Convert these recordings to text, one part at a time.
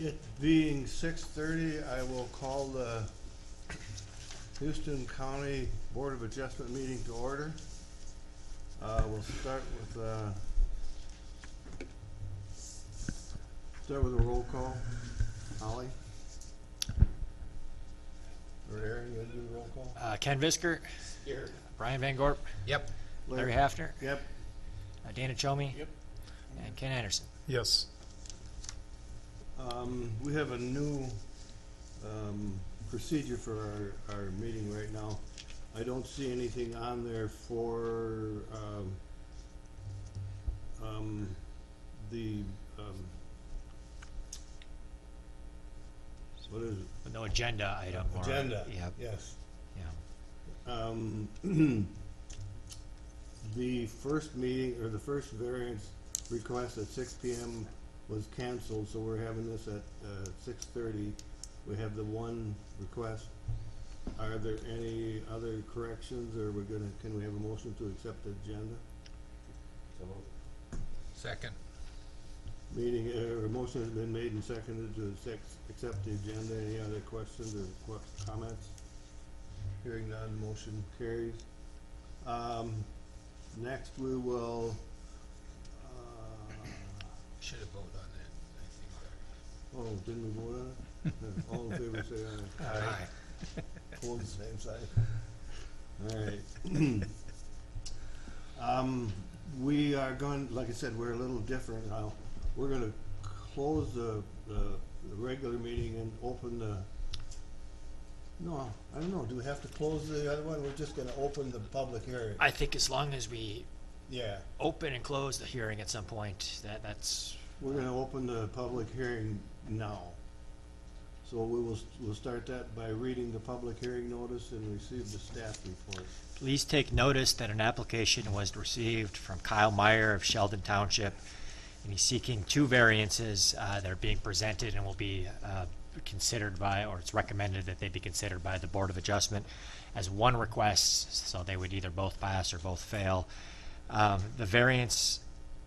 It being 6:30, I will call the Houston County Board of Adjustment meeting to order. We'll start with a roll call. Holly? Or Aaron, you gonna do the roll call? Ken Visker. Here. Brian Van Gorp. Yep. Larry Hafner. Yep. Dana Chomey. Yep. And Ken Anderson. Yes. We have a new procedure for our meeting right now. I don't see anything on there for the what is it? No agenda item. Agenda. Yep. Yes. Yeah. The first meeting, or the first variance request at 6 p.m. was canceled, so we're having this at 6:30. We have the one request. Are there any other corrections, or can we have a motion to accept the agenda? Second. A motion has been made and seconded to accept the agenda. Any other questions or comments? Hearing none, motion carries. Next we will, Should have voted on that, oh, didn't we vote on it? Yeah, all in favor say aye. I think. Hold the same side. All right. We are going, like I said, we're a little different now. We're gonna close the regular meeting and open no, I don't know, do we have to close the other one? We're just gonna open the public hearing. I think as long as we Yeah, open and close the hearing at some point, that's we're gonna open the public hearing now. So we'll start that by reading the public hearing notice and receive the staff report. Please take notice that an application was received from Kyle Meyer of Sheldon Township, and he's seeking two variances that are being presented and will be considered by, or it's recommended that they be considered by the Board of Adjustment as one request, so they would either both pass or both fail. A variance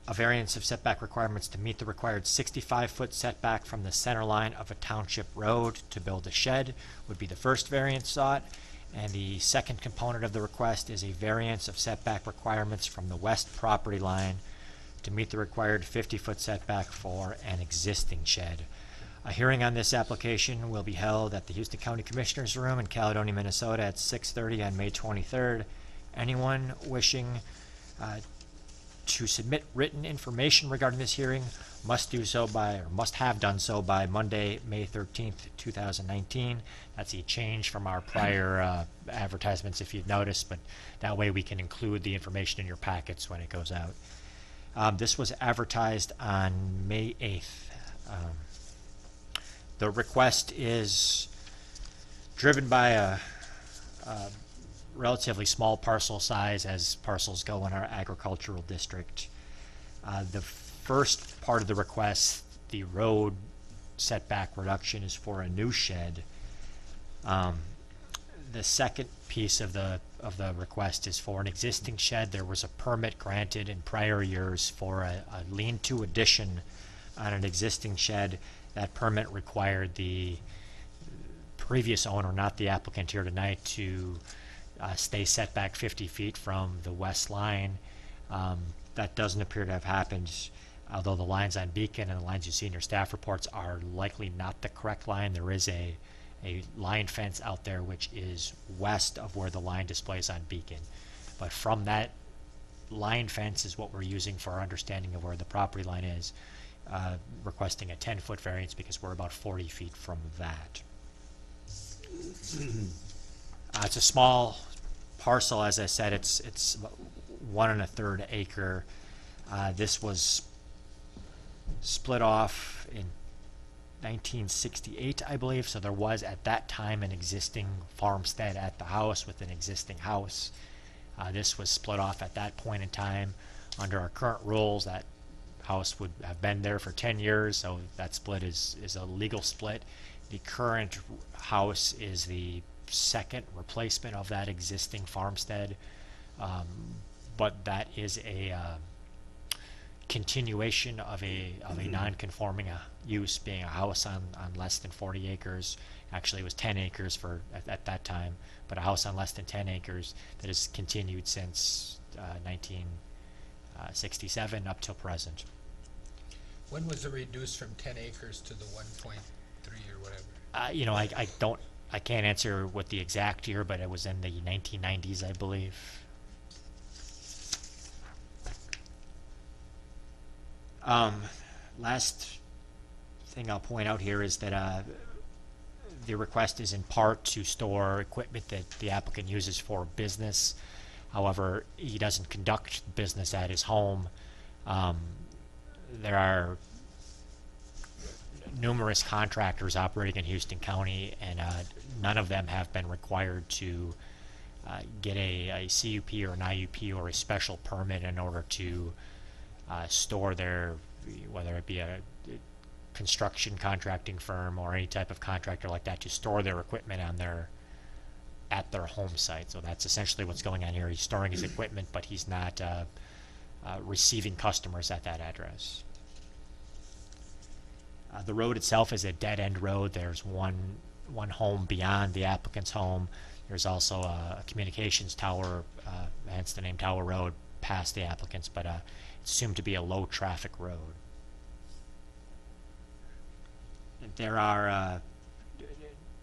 of setback requirements to meet the required 65-foot setback from the center line of a township road to build a shed would be the first variance sought. And the second component of the request is a variance of setback requirements from the west property line to meet the required 50-foot setback for an existing shed. A hearing on this application will be held at the Houston County Commissioners Room in Caledonia, Minnesota at 6:30 on May 23rd. Anyone wishing to submit written information regarding this hearing must have done so by Monday, May 13th, 2019. That's a change from our prior advertisements, if you've noticed, but that way we can include the information in your packets when it goes out. This was advertised on May 8th. The request is driven by a relatively small parcel size as parcels go in our agricultural district. The first part of the request, the road setback reduction, is for a new shed. The second piece of the request is for an existing shed. There was a permit granted in prior years for a lean-to addition on an existing shed. That permit required the previous owner, not the applicant here tonight, to stay set back 50 feet from the west line. That doesn't appear to have happened, although the lines on Beacon and the lines you see in your staff reports are likely not the correct line. There is a line fence out there which is west of where the line displays on Beacon. But from that line fence is what we're using for our understanding of where the property line is, requesting a 10-foot variance because we're about 40 feet from that. It's a small parcel, as I said. It's 1 1/3 acre. This was split off in 1968, I believe. So there was at that time an existing farmstead at the house with an existing house. This was split off at that point in time. Under our current rules, that house would have been there for 10 years, so that split is a legal split. The current house is the second replacement of that existing farmstead, but that is a continuation of a non-conforming use, being a house on less than 40 acres. Actually, it was 10 acres at that time, but a house on less than 10 acres that has continued since 1967 up till present. When was it reduced from 10 acres to the 1.3 or whatever? I can't answer what the exact year, but it was in the 1990s, I believe. Last thing I'll point out here is that the request is in part to store equipment that the applicant uses for business. However, he doesn't conduct business at his home. There are numerous contractors operating in Houston County, and none of them have been required to get a CUP or an IUP or a special permit in order to store their, whether it be a construction contracting firm or any type of contractor like that, to store their equipment at their home site. So that's essentially what's going on here. He's storing his equipment, but he's not receiving customers at that address. The road itself is a dead-end road. There's one home beyond the applicant's home. There's also a communications tower, hence the name Tower Road, past the applicant's, but it's assumed to be a low-traffic road. There are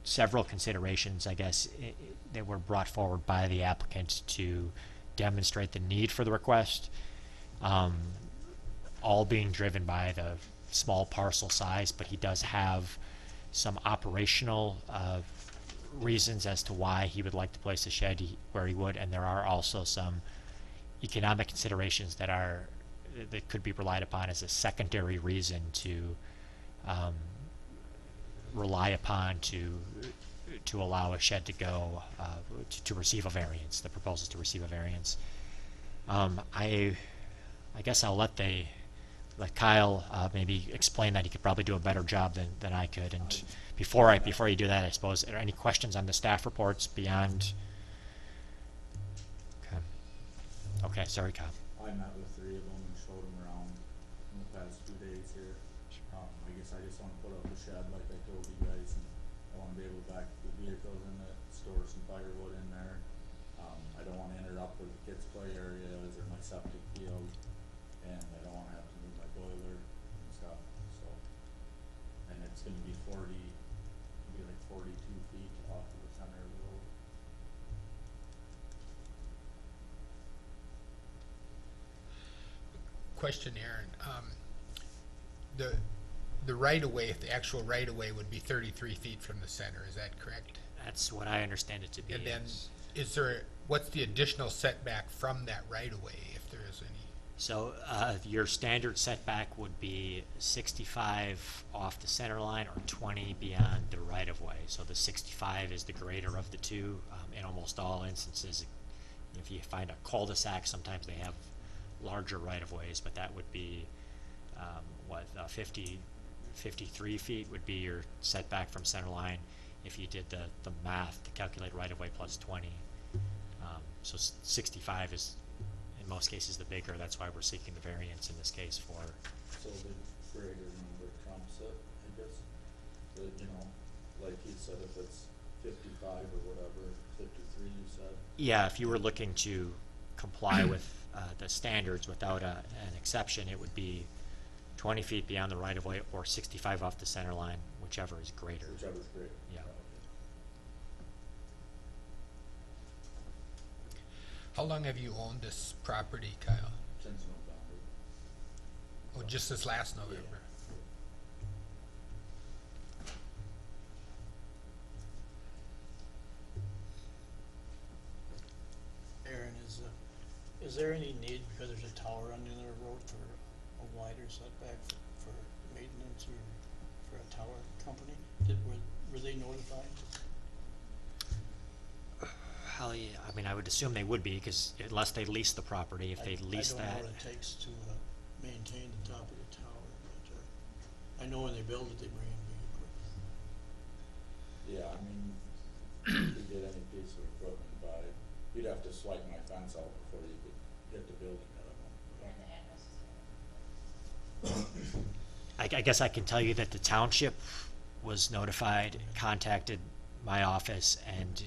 several considerations, I guess, that were brought forward by the applicant to demonstrate the need for the request, all being driven by the small parcel size, but he does have some operational reasons as to why he would like to place a shed where he would, and there are also some economic considerations that could be relied upon as a secondary reason to rely upon to allow a shed to go to receive a variance. The proposal is to receive a variance. I guess I'll let Kyle maybe explain that. He could probably do a better job than I could. And before you do that, I suppose, are there any questions on the staff reports beyond? Okay, sorry, Kyle. I met with 3 of them and showed them around in the past 2 days here. I guess I just want to put up a shed like I told you guys, and I want to be able to back the vehicles in it, store some firewood in there. I don't want to interrupt where the kids' play area is or my septic field, and I don't want to have to move my boiler and stuff. So, and it's going to be 42 feet off of the center of the road. Question, Aaron. The right-of-way, the actual right-of-way would be 33 feet from the center, is that correct? That's what I understand it to be. And then, yes. what's the additional setback from that right-of-way, if there is any? So your standard setback would be 65 off the center line or 20 beyond the right-of-way. So the 65 is the greater of the two. In almost all instances, if you find a cul-de-sac, sometimes they have larger right-of-ways, but that would be 53 feet would be your setback from center line if you did the math to calculate right-of-way plus 20. So 65 is in most cases the bigger. That's why we're seeking the variance in this case for. So the greater number trumps it, I guess. Like he said, if it's 55 or whatever, 53 you said? Yeah, if you were looking to comply with the standards without an exception, it would be 20 feet beyond the right-of-way or 65 off the center line, whichever is greater. Whichever's greater. Yeah. How long have you owned this property, Kyle? Since November. Oh, just this last November? Aaron, is there any need, because there's a tower on the other road, for a wider setback for maintenance or for a tower company? Were they notified? Hell yeah, I mean, I would assume they would be, because unless they lease the property, if they lease I that. don't know what it takes to maintain the top of the tower, but I know when they build it, they bring in big equipment. Yeah, I mean, if you get any piece of equipment by, you'd have to swipe my fence out before you could get the building out of them. I guess I can tell you that the township was notified, contacted my office, and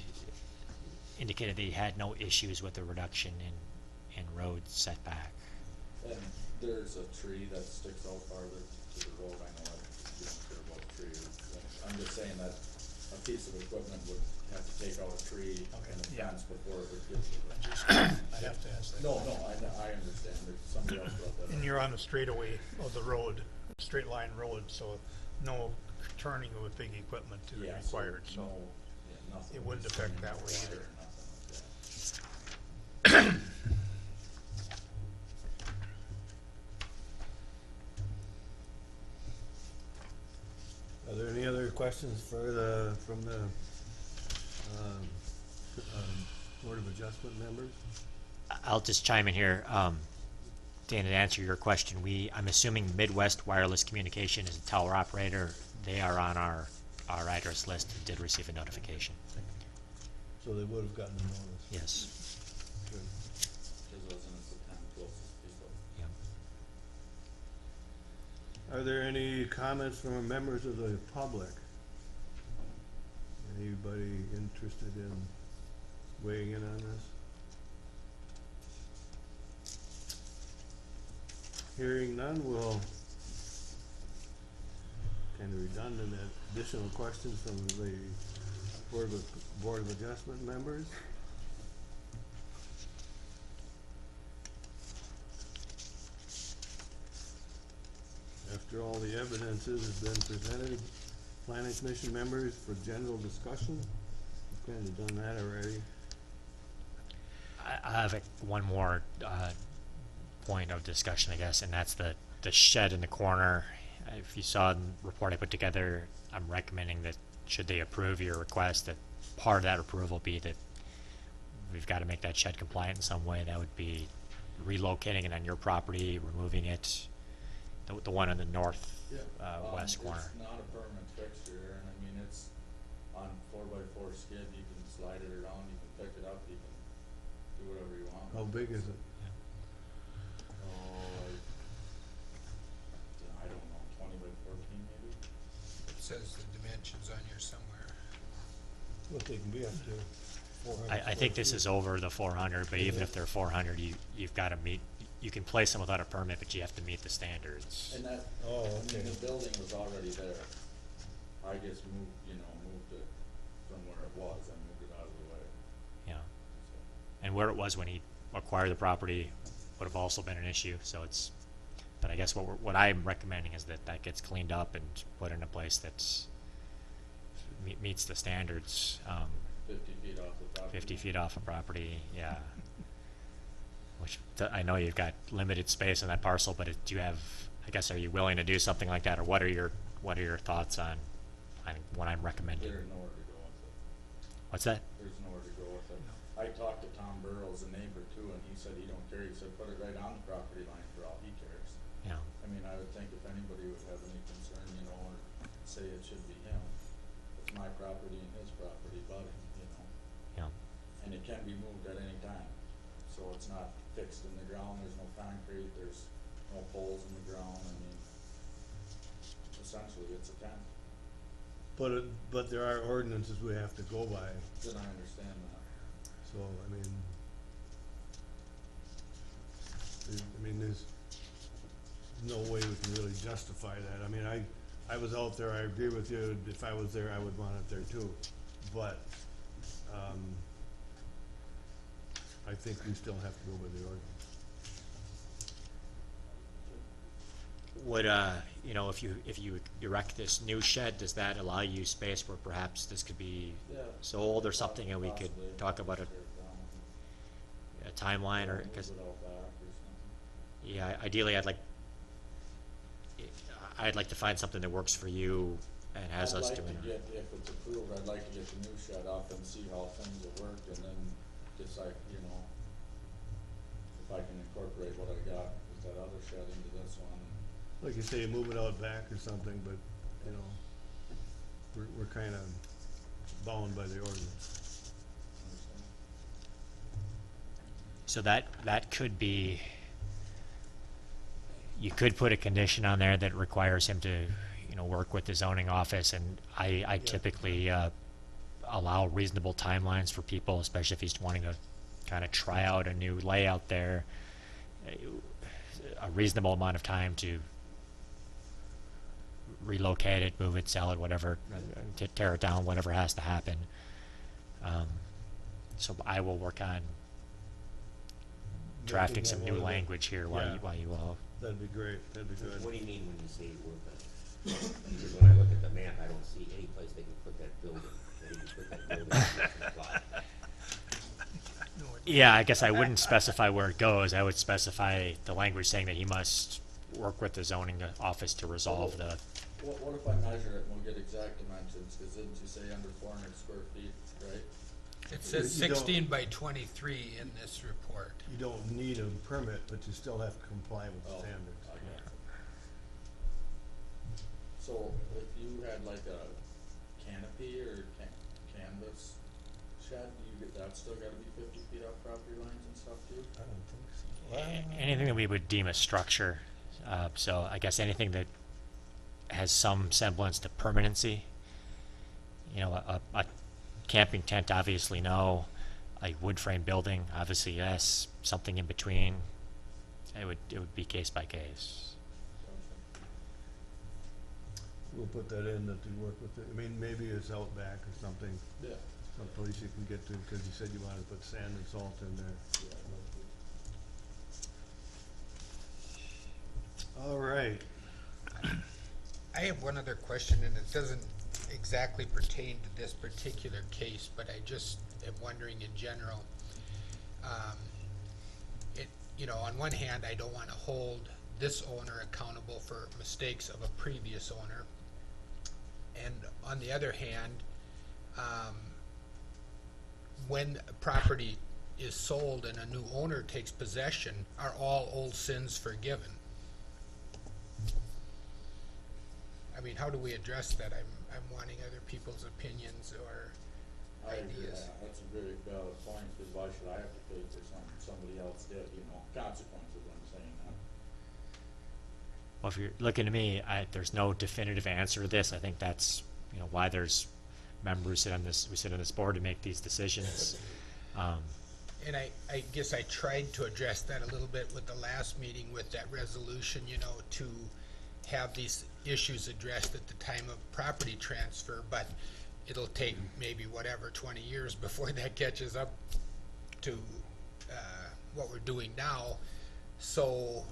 indicated they had no issues with the reduction in road setback. And there's a tree that sticks out farther to the road, I know you don't care about the tree, I'm just saying that a piece of equipment would have to take out a tree and a fence before it would get to the. I have to ask that. No, I understand, there's somebody else brought that up. And you're on the straightaway of the road, straight line road, so no turning with big equipment is Yeah, required, so. no, yeah, nothing it wouldn't was affect in that the way water either. or nothing like that. Are there any other questions from the, Board of Adjustment members? I'll just chime in here. Dan, to answer your question, I'm assuming Midwest Wireless Communication is a tower operator. They are on our address list and did receive a notification. So they would have gotten a notice. Yes. Good. His residence the 10 closest people. Yeah. Are there any comments from members of the public? Anybody interested in weighing in on this? Hearing none, we'll kind of redundant, additional questions from the Board of Adjustment members? After all the evidences has been presented, planning commission members for general discussion, we've kind of done that already. I have one more point of discussion, I guess, and that's the shed in the corner. If you saw the report I put together, I'm recommending that should they approve your request, that part of that approval be that we've got to make that shed compliant in some way. That would be relocating it on your property, removing it, the one on the north west corner. It's not a permanent fixture, and I mean, it's on 4x4 skid, you can slide it around, you can pick it up, you can do whatever you want. How big is it? Oh, I don't know, 20x14 maybe? It says the dimensions on here somewhere. What they can be up to, 400 I think this is over the 400, but even if they're 400, you've got to meet. You can place them without a permit, but you have to meet the standards. And that, Oh, I okay. mean, the building was already there. I just moved it from where it was, I moved it out of the way, Yeah, so. and where it was when he acquired the property would have also been an issue. So it's, but I guess what I'm recommending is that gets cleaned up and put in a place that's meets the standards. 50 feet off the property. 50 feet off a property, yeah. Which I know you've got limited space on that parcel, but do you have? I guess are you willing to do something like that, or what are your thoughts on what I'm recommending? There's nowhere to go with it. What's that? There's nowhere to go with it. I talked to Tom Burrows, a neighbor too, and he said he don't care. He said put it right on the property line for all he cares. Yeah, I mean, I would think if anybody would have any concern, or say it should be him, it's my property and his property budding, yeah. and it can be moved at any time. So it's not fixed in the ground, there's no concrete, there's no poles in the ground, I mean, essentially it's a tent. But there are ordinances we have to go by, Then I understand that. so, there's no way we can really justify that. I mean, I was out there, I agree with you, if I was there, I would want it there too, but, I think we still have to go by the ordinance. Would if you erect this new shed, does that allow you space where perhaps this could be Yeah. sold or something, and we could Possibly. talk about Tear it down. a timeline, or Move because it out back or something. yeah, ideally I'd like to find something that works for you and has us doing. I'd like to get, if it's approved, I'd like to get the new shed up and see how things will work, and then decide, if I can incorporate what I got with that other shed into this one. Like you say, move it out back or something, but, we're kinda bound by the ordinance. Understand? So that could be you could put a condition on there that requires him to, work with the zoning office, and I typically allow reasonable timelines for people, especially if he's wanting to kind of try out a new layout there, a reasonable amount of time to relocate it, move it, sell it, whatever, to tear it down, whatever has to happen. So I will work on drafting Making some that new one of the- language here while yeah. you all. That'd be great, that'd be good. What do you mean when you say work on it? Because when I look at the map, I don't see any place they can put that building. Where do you put that building on the plot? Yeah, I guess I wouldn't specify where it goes. I would specify the language saying that he must work with the zoning office to resolve the. What if I measure it and we'll get exact dimensions, cause didn't you say under 400 square feet, right? It says You don't- 16 by 23 in this report. You don't need a permit, but you still have to comply with Oh, standards. I got it. So if you had like a canopy or canvas shed, that's still gotta be 50 feet off property lines and stuff too? I don't think so. Anything that we would deem a structure. So I guess anything that has some semblance to permanency. A camping tent, obviously no. A wood frame building, obviously yes. Something in between. It would be case by case. We'll put that in, that you work with it, I mean, maybe it's out back or something, Yeah. some place you can get to, cause you said you wanted to put sand and salt in there. All right, I have one other question, and it doesn't exactly pertain to this particular case, but I just am wondering in general. On one hand, I don't want to hold this owner accountable for mistakes of a previous owner. And on the other hand, when a property is sold and a new owner takes possession, are all old sins forgiven? I mean, how do we address that? I'm wanting other people's opinions or I agree, ideas. that's a very valid point, cause why should I have to pay for something somebody else did, consequences, I'm saying that. Well, if you're looking to me, there's no definitive answer to this. I think that's why there's members who sit on this board to make these decisions. And I guess I tried to address that a little bit with the last meeting with that resolution, to have these issues addressed at the time of property transfer, but it'll take maybe 20 years before that catches up to what we're doing now. So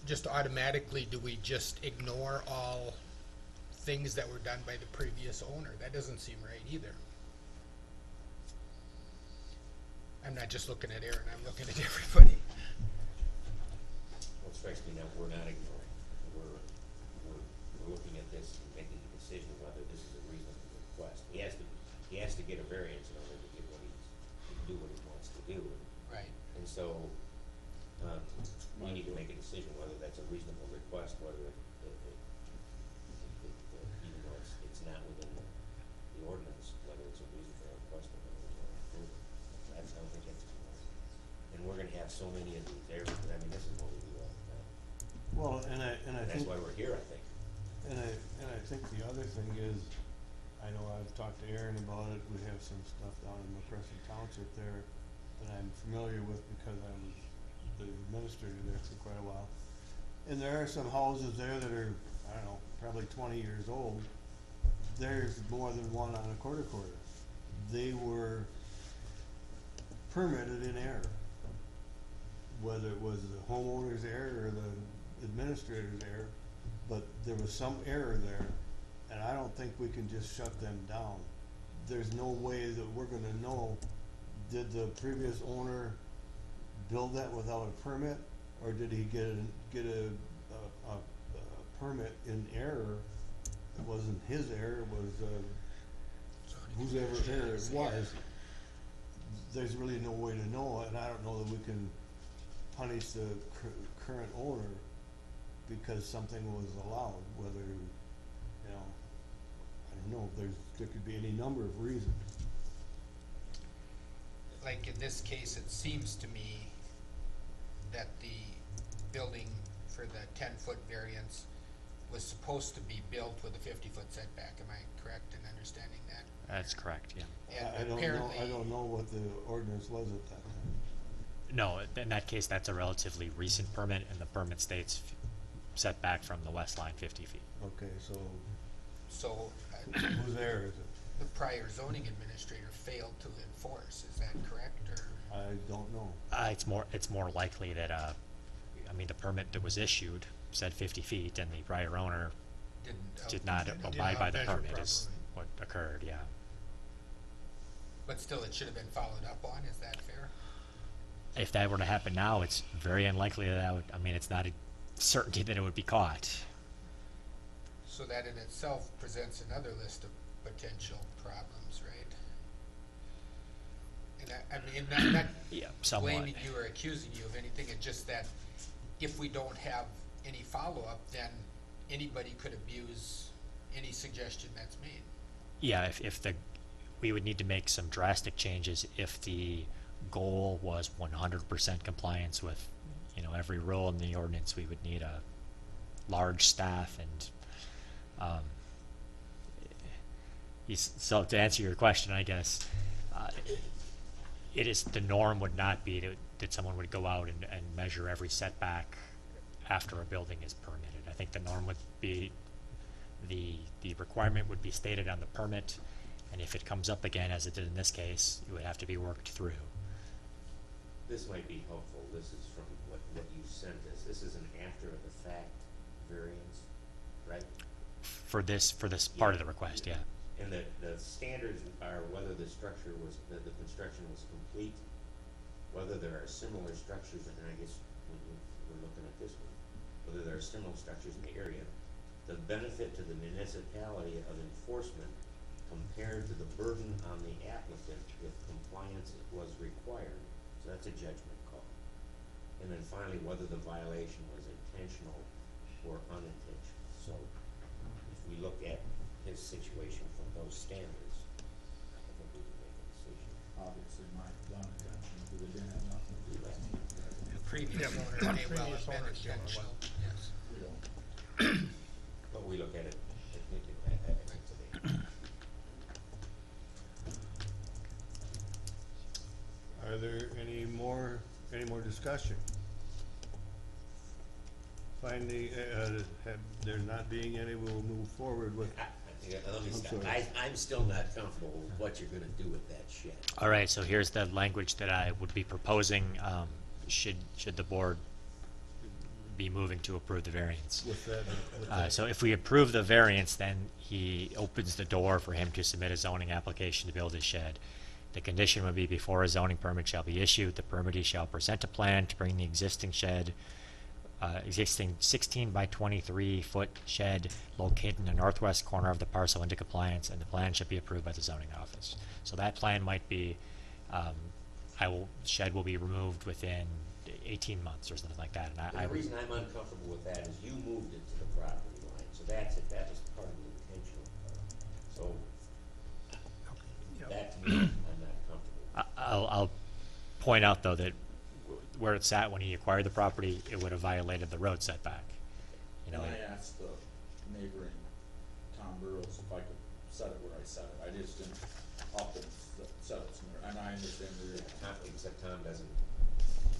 just automatically, do we just ignore all things that were done by the previous owner? That doesn't seem right either. I'm not just looking at Aaron, I'm looking at everybody. Well, it strikes me that we're not ignoring. We're looking at this and making a decision whether this is a reasonable request. He has to get a variance in order to get to do what he wants to do. Right. And so, we need to make a decision whether that's a reasonable request, whether even though it's not within the ordinance, whether it's a reasonable request or whether we want to approve it. I don't think that's, and we're gonna have so many of these areas, I mean, this is what we do all the time. well, and I That's think, why we're here, I think. and I think the other thing is, I know I've talked to Aaron about it, we have some stuff down in McCrescent Township there that I'm familiar with because I was the administrator there for quite a while. And there are some houses there that are, I don't know, probably 20 years old. There's more than one on a quarter. They were permitted in error. Whether it was the homeowner's error or the administrator's error, but there was some error there, and I don't think we can just shut them down. There's no way that we're gonna know, did the previous owner build that without a permit, or did he get a permit in error? It wasn't his error, it was, whose error it was. There's really no way to know, and I don't know that we can punish the current owner because something was allowed, whether, I don't know, there could be any number of reasons. Like in this case, it seems to me that the building for the 10-foot variance was supposed to be built with a 50-foot setback. Am I correct in understanding that? That's correct, yeah. And I apparently, don't know what the ordinance was at that time. No, in that case, that's a relatively recent permit, and the permit states setback from the west line 50 feet. Okay, so so whose error is it? the prior zoning administrator failed to enforce. Is that correct, or? I don't know. It's more likely that, I mean, the permit that was issued said 50 feet, and the prior owner did not abide by the measure permit is properly. what occurred, yeah. But still, it should have been followed up on. Is that fair? If that were to happen now, it's very unlikely that I mean, it's not a certainty that it would be caught. So that in itself presents another list of potential problems, right? And I mean, not Yeah, somewhat. blaming you or accusing you of anything, it's just that if we don't have any follow-up, then anybody could abuse any suggestion that's made. Yeah, we would need to make some drastic changes if the goal was 100% compliance with, every rule in the ordinance. We would need a large staff and, so to answer your question, I guess, the norm would not be that someone would go out and measure every setback after a building is permitted. I think the norm would be, the requirement would be stated on the permit, and if it comes up again, as it did in this case, it would have to be worked through. This might be helpful. This is from what you sent us. This is an after-the-fact variance, right? For this part of the request, yeah. And the standards are whether the structure was, the construction was complete, whether there are similar structures, and I guess we're looking at this one, whether there are similar structures in the area, the benefit to the municipality of enforcement compared to the burden on the applicant if compliance was required. So that's a judgment call. And then finally, whether the violation was intentional or unintentional. So if we look at his situation from those standards, I think we can make a decision. Obviously, Mike done attention, because it didn't have nothing to do with me. The previous Yeah, owner may well previous have been owner's the only intentional, one. yes. We don't. But we look at it, I think today. Are there any more discussion? Finally, there not being any, we'll move forward with, Let me I'm stop. sorry. I'm still not comfortable with what you're gonna do with that shed. All right, so here's the language that I would be proposing, should the board be moving to approve the variance. with that. So if we approve the variance, then he opens the door for him to submit a zoning application to build his shed. The condition would be before a zoning permit shall be issued, the permittee shall present a plan to bring the existing shed, existing 16 by 23 foot shed located in the northwest corner of the parcel into compliance, and the plan should be approved by the zoning office. So that plan might be, shed will be removed within 18 months or something like that. And And the reason I'm uncomfortable with that is you moved it to the property line, so that's it, that was part of the intentional part. So, that to me, I'm not comfortable. I'll point out, though, that where it's at when he acquired the property, it would have violated the road setback. You know, And I asked the neighboring Tom Burrows if I could set it where I set it. I just didn't up and set it somewhere, and I understand where you're. Except Tom doesn't,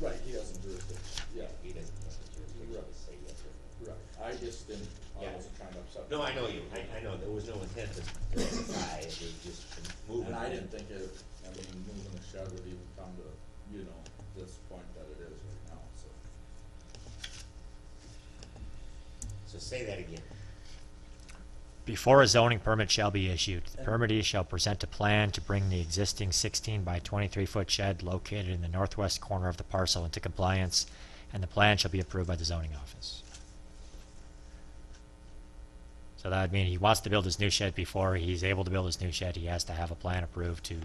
Right, he doesn't jurisdiction, yeah, he doesn't have the jurisdiction to say yes or no. right. I just didn't, I Yeah. wasn't trying to upset. No, I know you, I know, there was no intent to justify, it was just moving. And I didn't think it, I mean, moving the shed would even come to, this point that it is right now, so. So say that again. before a zoning permit shall be issued, the permittee shall present a plan to bring the existing 16 by 23 foot shed located in the northwest corner of the parcel into compliance, and the plan shall be approved by the zoning office. So that would mean he wants to build his new shed. Before he's able to build his new shed, he has to have a plan approved to,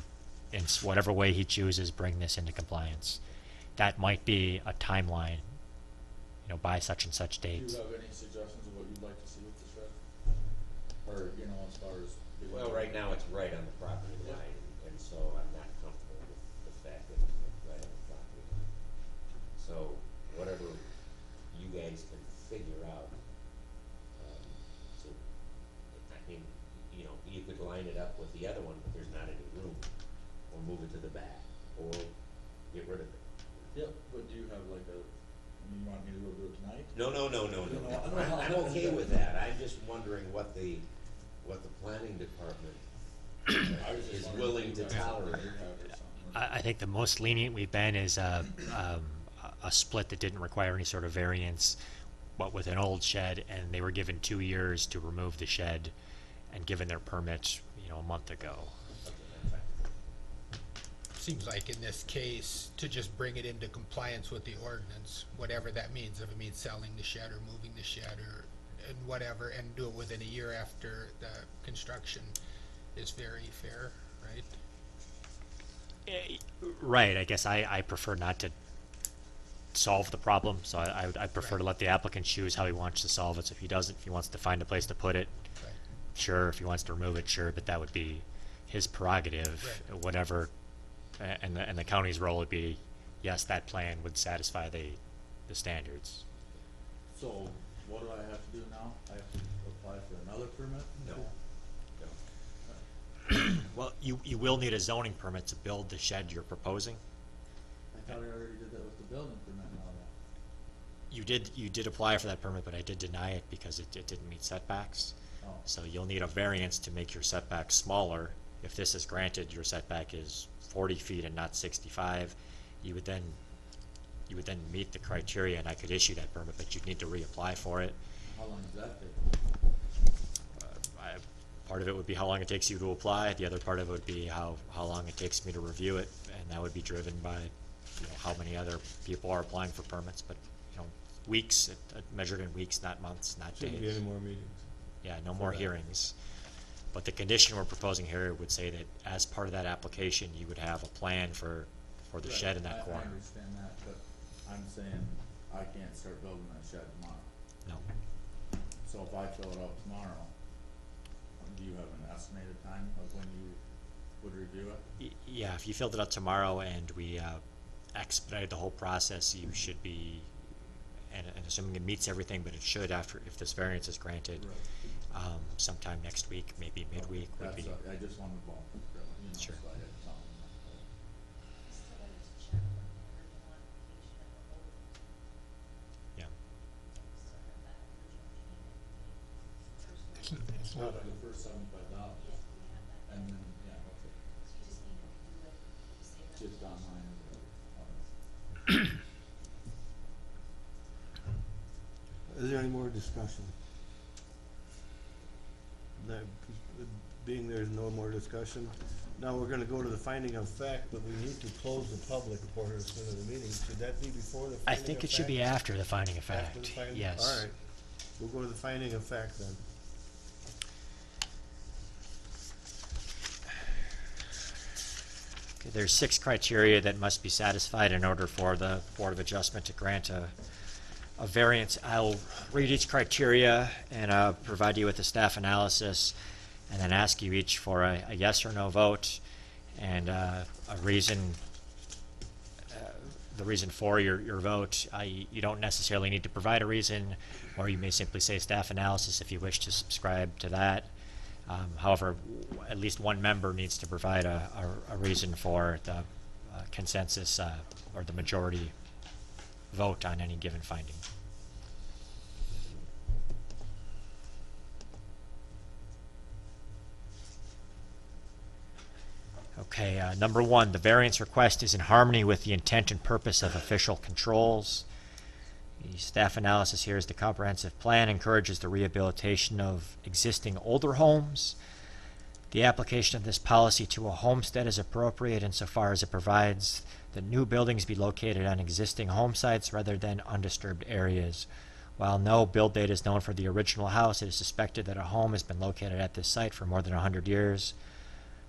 in whatever way he chooses, bring this into compliance. That might be a timeline, by such and such Do date. you have any suggestions of what you'd like to see with the shed? Or, as far as. Well, right now it's right on the property line, and so I'm not comfortable with the fact that it's right on the property line. So whatever you guys can or get rid of it. Yep, but do you have like you want me to go do it tonight? No, I'm okay with that, I'm just wondering what the planning department I was just is wondering willing if to you guys have tolerate. or something. I think the most lenient we've been is a split that didn't require any sort of variance, but with an old shed, and they were given 2 years to remove the shed and given their permit, a month ago. Seems like in this case, to just bring it into compliance with the ordinance, whatever that means, if it means selling the shed or moving the shed or, and whatever, and do it within a year after the construction is very fair, right? Right, I guess I prefer not to solve the problem, so I prefer to let the applicant choose how he wants to solve it. So if he doesn't, if he wants to find a place to put it, Right. sure. If he wants to remove it, sure, but that would be his prerogative, Right. whatever. And the county's role would be, yes, that plan would satisfy the standards. So, what do I have to do now? I have to apply for another permit? No. Well, you will need a zoning permit to build the shed you're proposing. I thought I already did that with the building permit and all that. You did apply for that permit, but I did deny it because it didn't meet setbacks. Oh, So you'll need a variance to make your setback smaller. If this is granted, your setback is 40 feet and not 65. You would then meet the criteria, and I could issue that permit, but you'd need to reapply for it. how long does that take? Part of it would be how long it takes you to apply. The other part of it would be how long it takes me to review it, and that would be driven by how many other people are applying for permits. But weeks, measured in weeks, not months, not Shouldn't be days. any more meetings. Yeah, no more that. hearings. But the condition we're proposing here would say that as part of that application, you would have a plan for the Right, shed in that I corner. understand that, but I'm saying I can't start building that shed tomorrow. No. So if I fill it out tomorrow, do you have an estimated time of when you would review it? Yeah, if you filled it out tomorrow and we expedited the whole process, you should be, and assuming it meets everything, but it should if this variance is granted, sometime next week, maybe midweek would That's be. I just wanted to bump it, so Sure. I had something. Yeah. It's not The first $75, and then, yeah, okay, just online or whatever. Is there any more discussion? That, being there's no more discussion, now we're gonna go to the finding of fact, but we need to close the public portion of the meeting. Should that be before the finding of I fact? think it should be after the finding of After the fact. finding? Yes. All right, we'll go to the finding of fact then. Okay, there's 6 criteria that must be satisfied in order for the Board of Adjustment to grant a variance. I'll read each criteria and provide you with a staff analysis, and then ask you each for a yes or no vote and a reason. The reason for your vote. You don't necessarily need to provide a reason, or you may simply say staff analysis if you wish to subscribe to that. However, at least one member needs to provide a reason for the consensus or the majority vote on any given finding. Okay, number 1, the variance request is in harmony with the intent and purpose of official controls. The staff analysis here is the comprehensive plan encourages the rehabilitation of existing older homes. The application of this policy to a homestead is appropriate insofar as it provides that new buildings be located on existing home sites rather than undisturbed areas. While no build date is known for the original house, it is suspected that a home has been located at this site for more than 100 years.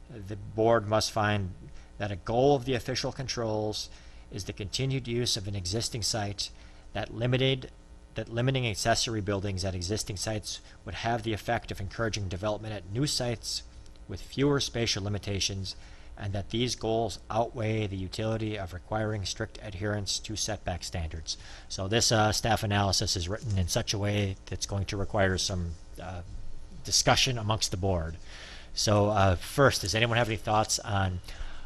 The board must find that a goal of the official controls is the continued use of an existing site, that limiting accessory buildings at existing sites would have the effect of encouraging development at new sites with fewer spatial limitations, and that these goals outweigh the utility of requiring strict adherence to setback standards. So this staff analysis is written in such a way that's going to require some discussion amongst the board. So first, does anyone have any thoughts on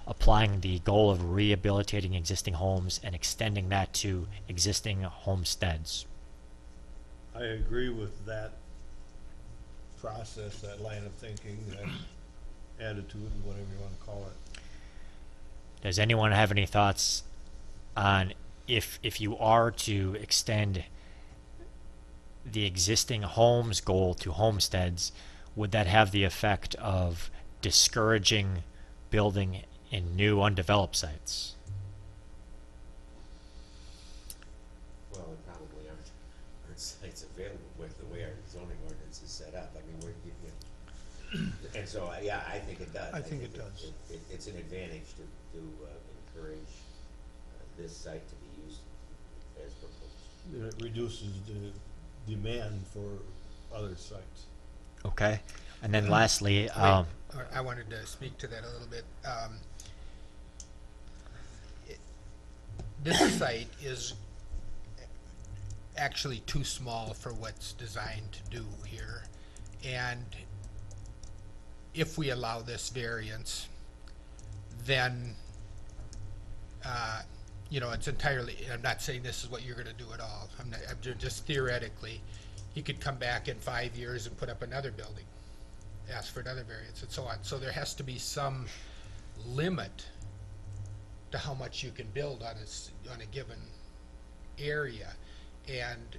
applying the goal of rehabilitating existing homes and extending that to existing homesteads. I agree with that process, that line of thinking, that attitude, whatever you wanna call it. Does anyone have any thoughts on if you are to extend the existing homes goal to homesteads, would that have the effect of discouraging building in new undeveloped sites? Well, there probably aren't sites available with the way our zoning ordinance is set up. I mean, and so, yeah, I think it does. I think it does. It's an advantage to encourage this site to be used as proposed. It reduces the demand for other sites. Okay. And then lastly, Or I wanted to speak to that a little bit. This site is actually too small for what's designed to do here. And if we allow this variance, then, it's entirely, I'm not saying this is what you're gonna do at all. I'm just theoretically, he could come back in 5 years and put up another building, ask for another variance and so on. So there has to be some limit to how much you can build on a given area. And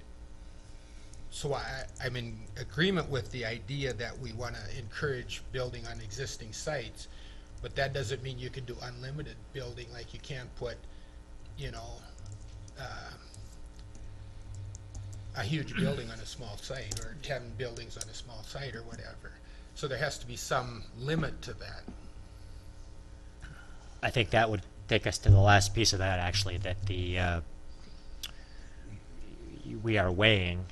so I'm in agreement with the idea that we want to encourage building on existing sites, but that doesn't mean you can do unlimited building, like you can't put, a huge building on a small site, or 10 buildings on a small site, or whatever. So there has to be some limit to that. I think that would take us to the last piece of that, actually, that we are weighing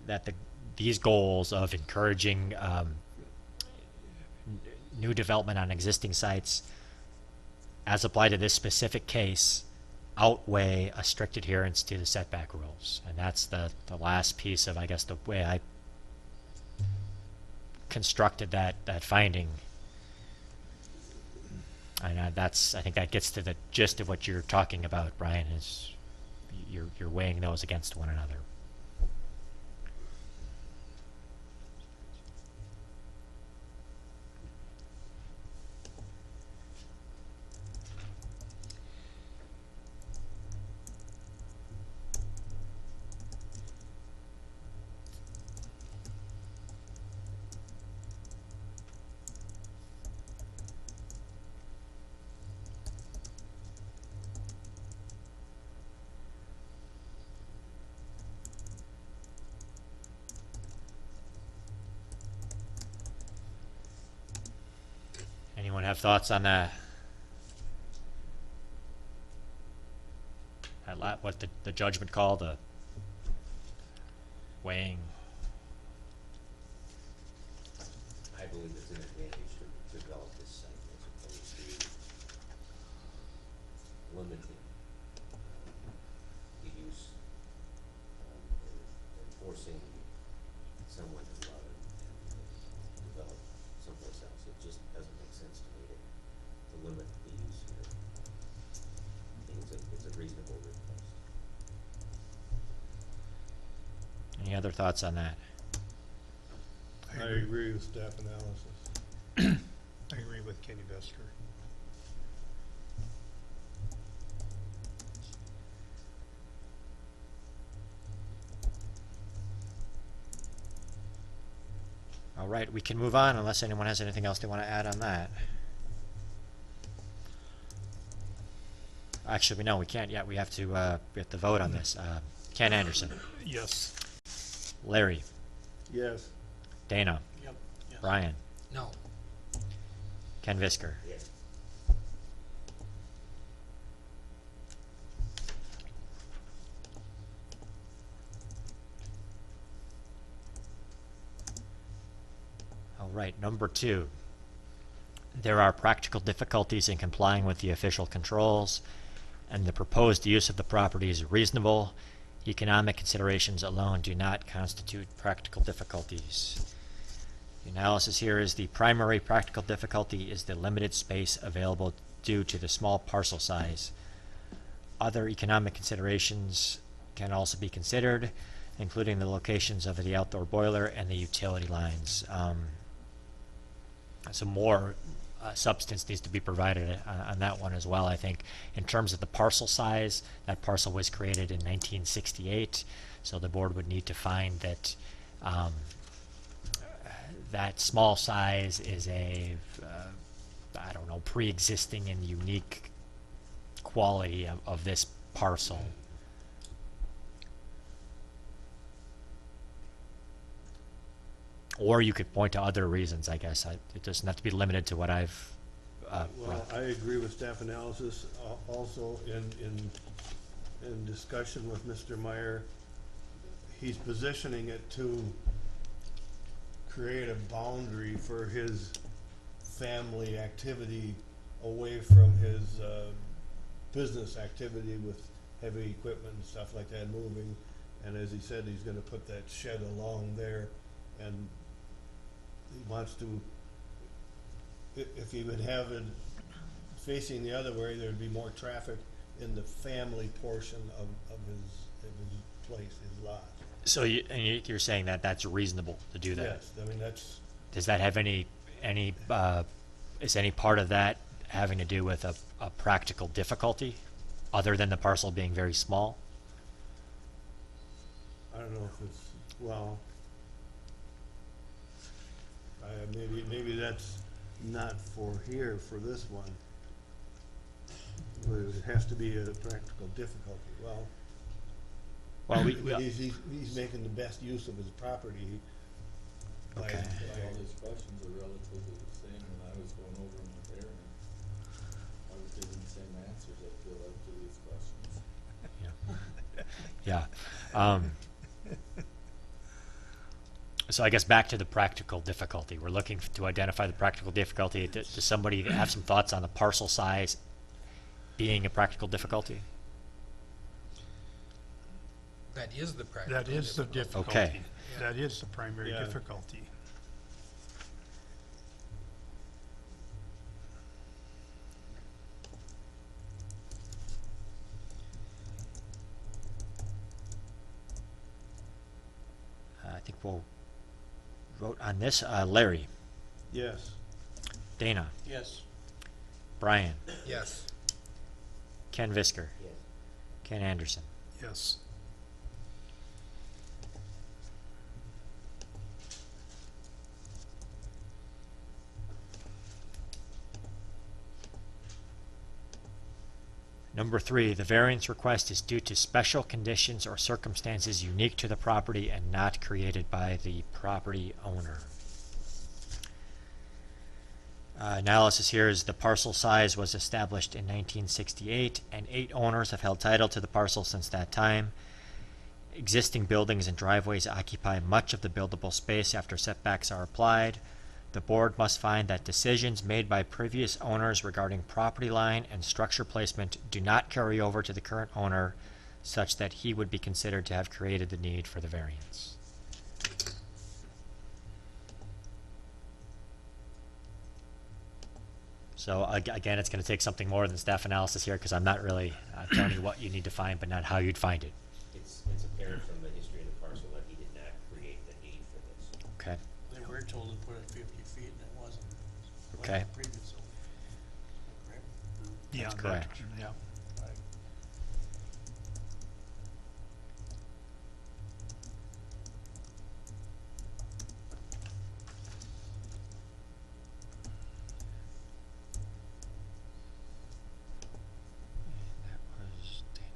that these goals of encouraging new development on existing sites, as applied to this specific case, outweigh a strict adherence to the setback rules. And that's the last piece of, I guess, the way I constructed that finding. And I think that gets to the gist of what you're talking about, Brian, is you're weighing those against one another. Anyone have thoughts on that? What the judgment call, the weighing? I believe it's an advantage to develop this site as opposed to limiting the use or forcing someone to go out and develop someplace else. It just doesn't make sense to me to limit the use here. I think it's a reasonable request. Any other thoughts on that? I agree with staff analysis. I agree with Kenny Vesker. All right, we can move on unless anyone has anything else they want to add on that. Actually, no, we can't yet. We have to vote on this. Ken Anderson, Yes. Larry, Yes. Dana, Yep. Yes. Brian, No. Ken Visker. Yes. All right, number 2. There are practical difficulties in complying with the official controls, and the proposed use of the property is reasonable. Economic considerations alone do not constitute practical difficulties. The analysis here is the primary practical difficulty is the limited space available due to the small parcel size. Other economic considerations can also be considered, including the locations of the outdoor boiler and the utility lines. Some more substance needs to be provided on that one as well. I think in terms of the parcel size, that parcel was created in 1968, so the board would need to find that that small size is a I don't know, pre-existing and unique quality of this parcel. Or you could point to other reasons, I guess. It doesn't have to be limited to what I've Well, I agree with staff analysis. Also, in discussion with Mr. Meyer, he's positioning it to create a boundary for his family activity away from his business activity with heavy equipment and stuff like that moving. And as he said, he's gonna put that shed along there, and he wants to, if he would have it facing the other way, there'd be more traffic in the family portion of his place, his lot. So you're saying that that's reasonable to do that? Yes, I mean, that's, Does that have any is any part of that having to do with a practical difficulty, other than the parcel being very small? I don't know if it's, well, maybe that's not for here, for this one. But it has to be a practical difficulty. Well, He's making the best use of his property. by- Okay. by- All these questions are relatively the same, and I was going over them with Aaron. I was giving the same answers, I feel like, to these questions. yeah. So I guess back to the practical difficulty. We're looking to identify the practical difficulty. Does somebody have some thoughts on the parcel size being a practical difficulty? That is the practical That is the difficulty. difficulty. Okay. That is the primary Yeah. difficulty. I think we'll vote on this. Larry, Yes, Dana, Yes. Brian, Yes. Ken Visker, Yes. Ken Anderson. Yes. Number 3, the variance request is due to special conditions or circumstances unique to the property and not created by the property owner. Analysis here is the parcel size was established in 1968, and 8 owners have held title to the parcel since that time. Existing buildings and driveways occupy much of the buildable space after setbacks are applied. The board must find that decisions made by previous owners regarding property line and structure placement do not carry over to the current owner, such that he would be considered to have created the need for the variance. So again, it's going to take something more than staff analysis here, because I'm not really telling you what you need to find, but not how you'd find it. It's apparent from the history of the parcel that he did not create the need for this. Okay. They were told to put it 50 feet and it wasn't. Like Okay. the previous owner. Correct? Yeah, That's that- correct. Yeah. That was Dana.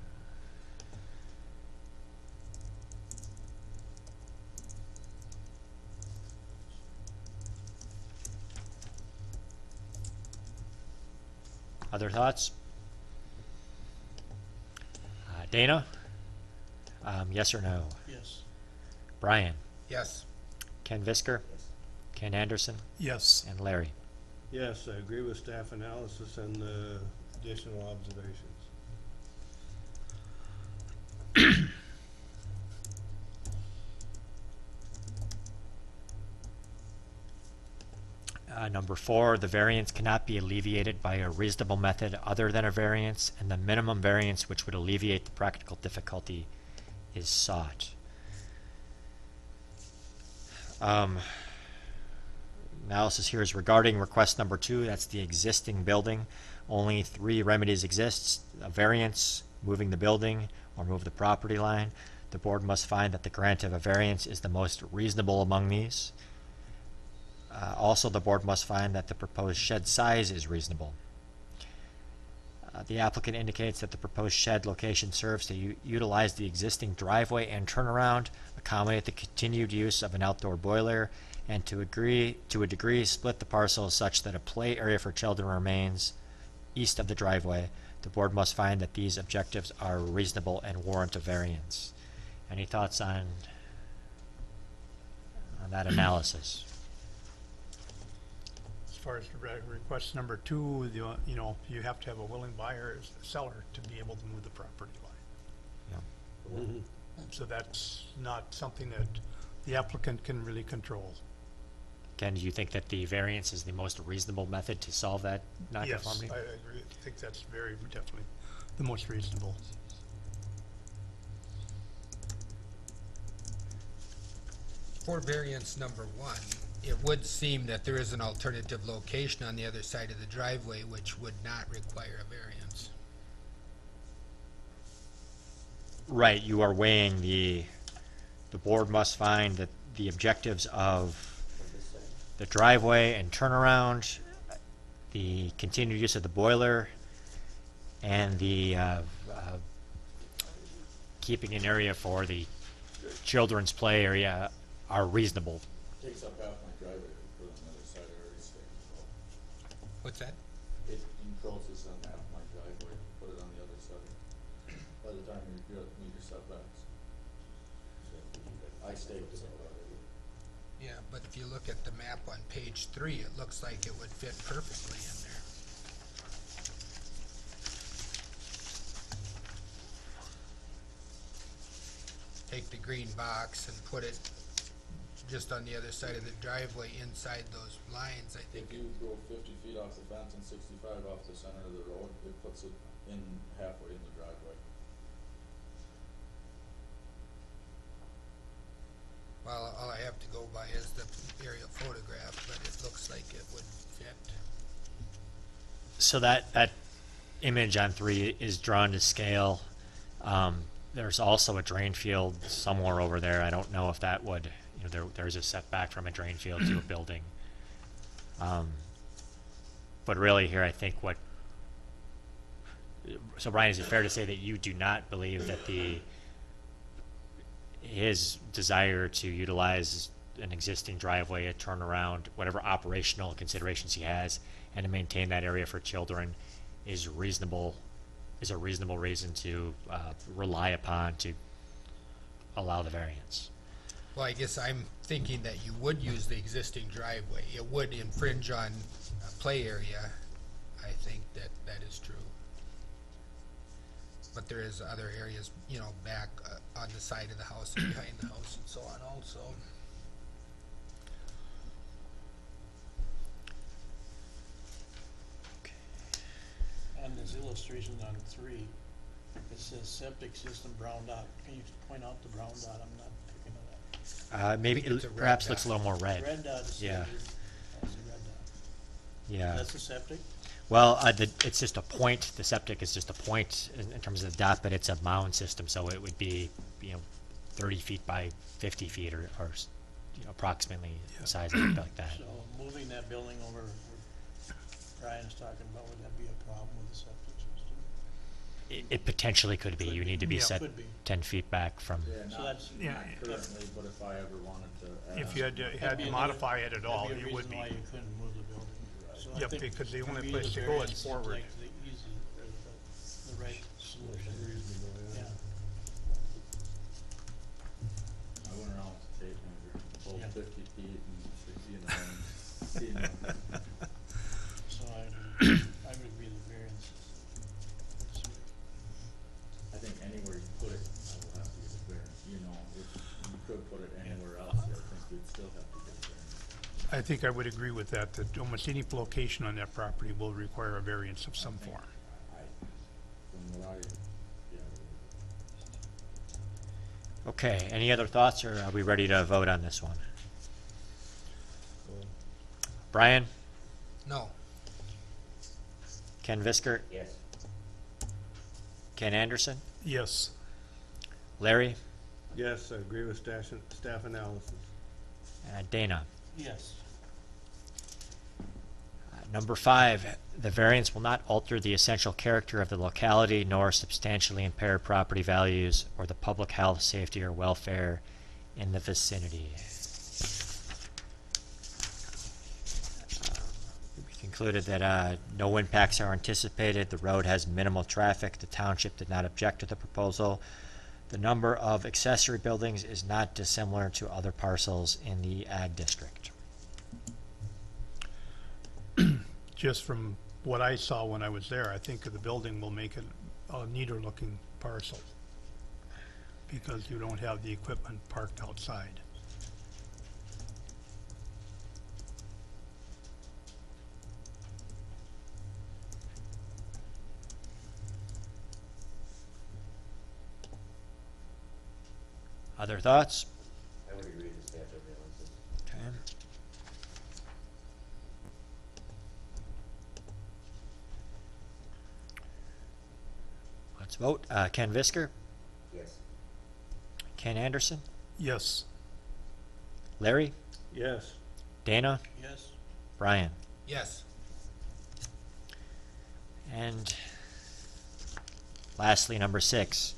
Other thoughts? Dana? Yes or no? Yes. Brian? Yes. Ken Visker? Yes. Ken Anderson? Yes. And Larry? yes, I agree with staff analysis and the additional observations. Number 4, the variance cannot be alleviated by a reasonable method other than a variance, and the minimum variance which would alleviate the practical difficulty is sought. Analysis here is regarding request number 2, that's the existing building. Only 3 remedies exist: a variance, moving the building, or move the property line. The board must find that the grant of a variance is the most reasonable among these. Also, the board must find that the proposed shed size is reasonable. The applicant indicates that the proposed shed location serves to utilize the existing driveway and turnaround, accommodate the continued use of an outdoor boiler, and to a degree split the parcel such that a play area for children remains east of the driveway. The board must find that these objectives are reasonable and warrant a variance. Any thoughts on that analysis? As far as request number 2, you have to have a willing buyer, as a seller, to be able to move the property line. So that's not something that the applicant can really control. Ken, do you think that the variance is the most reasonable method to solve that Yes, nonconformity? I agree. I think that's very definitely the most reasonable. For variance number 1, it would seem that there is an alternative location on the other side of the driveway which would not require a variance. Right, you are weighing the board must find that the objectives of the driveway and turnaround, the continued use of the boiler, and the keeping an area for the children's play area are reasonable. Takes up half my driveway if you put it on the other side, I already stated. What's that? It encroaches on half my driveway if you put it on the other side. By the time you meet your setbacks. I staked it out already. Yeah, but if you look at the map on page 3, it looks like it would fit perfectly in there. Take the green box and put it just on the other side of the driveway inside those lines, I think. If you go 50 feet off the fence and 65 off the center of the road, it puts it in halfway in the driveway. Well, all I have to go by is the aerial photograph, but it looks like it would fit. So that image on 3 is drawn to scale. There's also a drain field somewhere over there. I don't know if that would, there's a setback from a drain field to a building. But really here, I think so Brian, is it fair to say that you do not believe that his desire to utilize an existing driveway, a turnaround, whatever operational considerations he has, and to maintain that area for children is a reasonable reason to rely upon to allow the variance? Well, I guess I'm thinking that you would use the existing driveway. It would infringe on a play area. I think that is true. But there is other areas, back on the side of the house and behind the house and so on also. On this illustration on 3, it says septic system brown dot. Can you point out the brown dot? I'm not picking it up. Maybe It's a red perhaps looks a dot. little more red. Red dot is. Yeah. That's a red dot. Yeah. That's the septic? Well, it's just a point. The septic is just a point in terms of the dot, but it's a mound system, so it would be 30 feet by 50 feet or approximately the size of it like that. So moving that building over where Brian's talking about, would that be a problem with the septic system? It potentially could be. You need to be Yeah. set Could be. 10 feet back from. Yeah, So not, that's- Yeah, not currently, but if I ever wanted to add. if you had That'd be to another- modify it at all, that'd it would be. a reason why you couldn't move the building. So I Yep, think because the only maybe place the to go is variance seems forward. like the easy, or the right solution. Yeah. I went around with the tape measure, pulled Yeah. 50 feet and 60 in the wind, seeing So I would agree the variance is. I think anywhere you put it, I will have to get a variance, if you could put it anywhere else, I think you'd still have to get a variance. I think I would agree with that, that almost any location on that property will require a variance of some form. From what I, yeah. Okay, any other thoughts, or are we ready to vote on this one? Brian, No. Ken Viskert, Yes. Ken Anderson, Yes. Larry, Yes, I agree with staff analysis. Dana. Yes. Number 5, the variance will not alter the essential character of the locality nor substantially impair property values or the public health, safety, or welfare in the vicinity. We concluded that no impacts are anticipated. The road has minimal traffic. The township did not object to the proposal. The number of accessory buildings is not dissimilar to other parcels in the ag district. Just from what I saw when I was there, I think the building will make it a neater looking parcel because you don't have the equipment parked outside. Other thoughts? I would agree with staff analysis. Okay. Let's vote. Ken Visker, Yes. Ken Anderson, Yes. Larry, Yes, Dana, Yes. Brian. Yes. And lastly, number 6,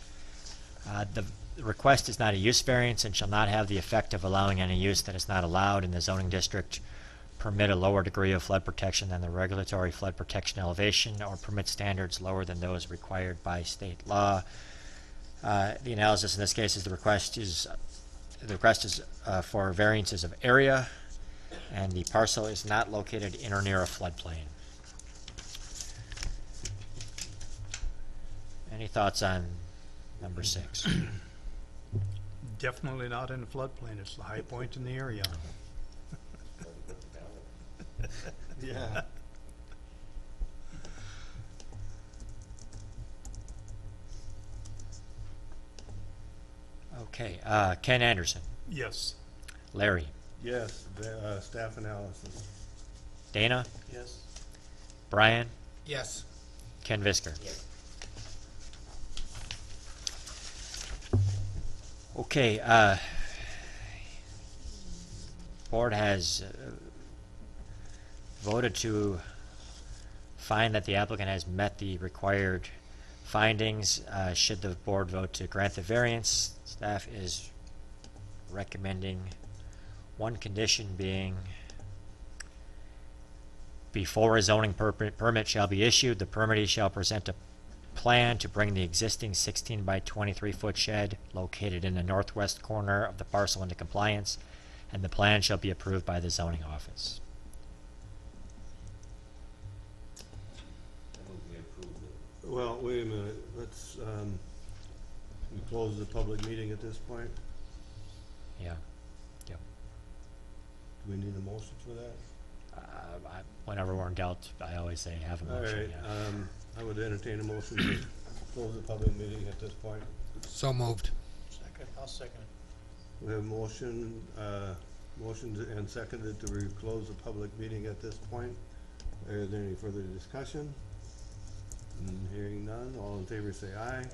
the request is not a use variance and shall not have the effect of allowing any use that is not allowed in the zoning district, permit a lower degree of flood protection than the regulatory flood protection elevation, or permit standards lower than those required by state law. The analysis in this case is the request is for variances of area, and the parcel is not located in or near a floodplain. Any thoughts on number 6? Definitely not in the floodplain. It's the high point in the area. Doesn't put the down. yeah. Okay, Ken Anderson, Yes. Larry, Yes, staff analysis. Dana, Yes. Brian, Yes. Ken Visker. Yes. Okay, board has voted to find that the applicant has met the required findings. Should the board vote to grant the variance, staff is recommending one condition being before a zoning permit shall be issued, the permittee shall present a plan to bring the existing 16 by 23 foot shed located in the northwest corner of the parcel into compliance, and the plan shall be approved by the zoning office. I move we approve the, Well, wait a minute, let's, we close the public meeting at this point. Yeah. Yep. Do we need a motion for that? Whenever we're in doubt, I always say have a All motion. right, Yeah. I would entertain a motion to close the public meeting at this point. So moved. Second, I'll second it. We have motioned and seconded to close the public meeting at this point. Is there any further discussion? Hearing none, all in favor say aye.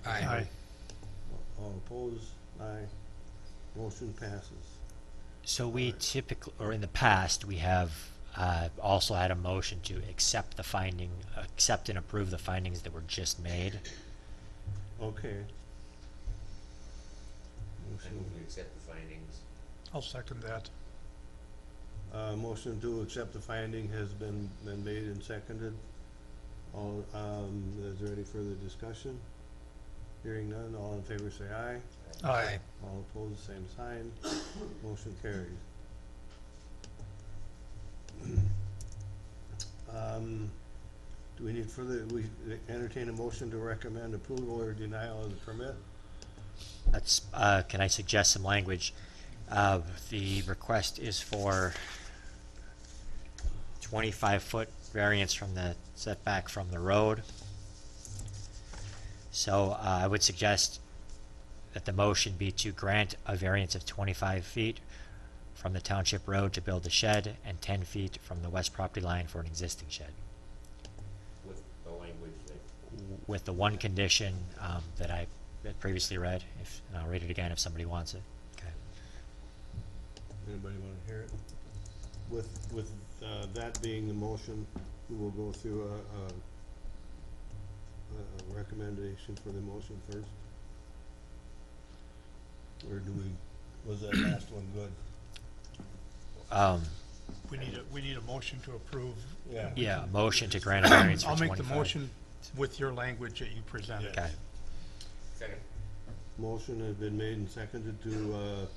Aye. All opposed, aye. Motion passes. So we typically, or in the past, we have also had a motion to accept and approve the findings that were just made. Okay. I move we accept the findings. I'll second that. Motion to accept the finding has been made and seconded. All, is there any further discussion? Hearing none, all in favor say aye. Aye. All opposed, same sign. Motion carries. Do we need further, we entertain a motion to recommend approval or denial of the permit? Can I suggest some language? The request is for 25-foot variance from the setback from the road. So I would suggest that the motion be to grant a variance of 25 feet from the township road to build a shed and 10 feet from the west property line for an existing shed, With the language that, with the one condition that I had previously read, and I'll read it again if somebody wants it. Okay. Anybody wanna hear it? With that being the motion, we will go through a recommendation for the motion first. Or do we, was that last one good? We need a motion to approve. Yeah. and we Yeah, a can- motion to grant a variance for I'll 25. make the motion with your language that you presented. Okay. second, Motion has been made and seconded to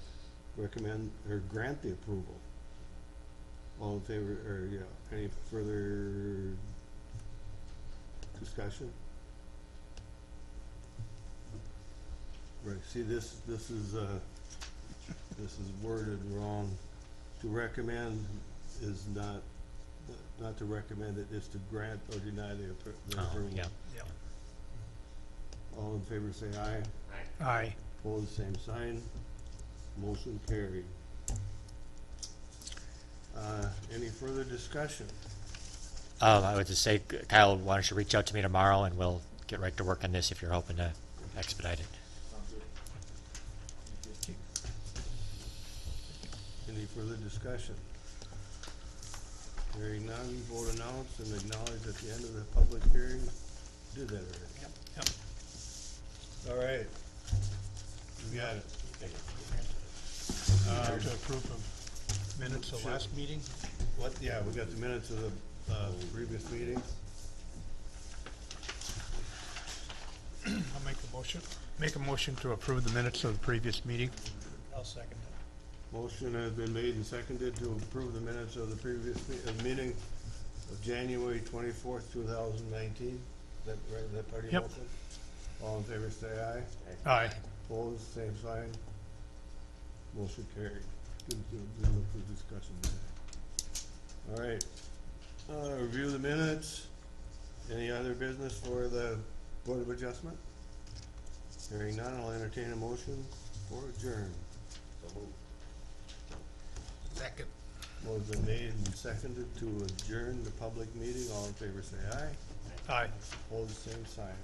recommend or grant the approval. All in favor, or any further discussion? Right, see, this is worded wrong. To recommend is not to recommend it, is to grant or deny the Oh, approval. yeah. Yep. All in favor say aye. Aye. Opposed, same sign. Motion carried. Any further discussion? I would just say, Kyle, why don't you reach out to me tomorrow and we'll get right to work on this if you're hoping to expedite it. Sounds good. Thank you. Any further discussion? Hearing none, vote announced and acknowledge at the end of the public hearing. Did that already? Yep. All right. You got it. To approve of minutes of Sure. last meeting. What, yeah, we got the minutes of the previous meeting. I'll make a motion. Make a motion to approve the minutes of the previous meeting. I'll second that. Motion has been made and seconded to approve the minutes of the previous meeting of January 24th, 2019. Is that right, is that part of your Yep. motion? All in favor say aye. Aye. Opposed, same sign. Motion carried. Good look for discussion there. All right, review the minutes. Any other business for the Board of Adjustment? Hearing none, I'll entertain a motion for adjourn. so move. Second. Motion's been made and seconded to adjourn the public meeting. All in favor say aye. Aye. Opposed, same sign.